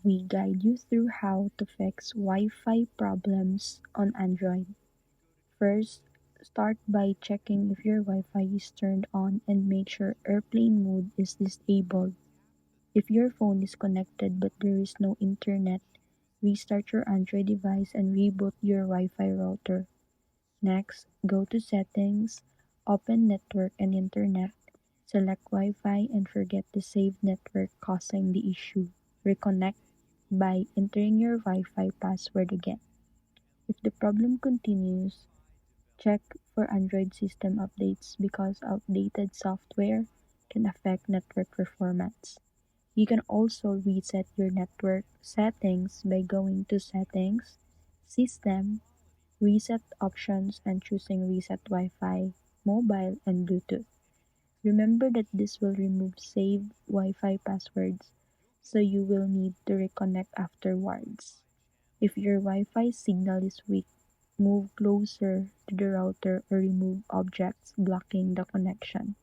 we guide you through how to fix Wi-Fi problems on Android. First, start by checking if your Wi-Fi is turned on and make sure airplane mode is disabled. If your phone is connected but there is no internet, restart your Android device and reboot your Wi-Fi router. Next, go to Settings, open Network and Internet, select Wi-Fi and forget the saved network causing the issue. Reconnect by entering your Wi-Fi password again. If the problem continues, check for Android system updates because outdated software can affect network performance. You can also reset your network settings by going to Settings, System, Reset Options and choosing Reset Wi-Fi, Mobile, and Bluetooth. Remember that this will remove saved Wi-Fi passwords, so you will need to reconnect afterwards. If your Wi-Fi signal is weak, move closer to the router or remove objects blocking the connection.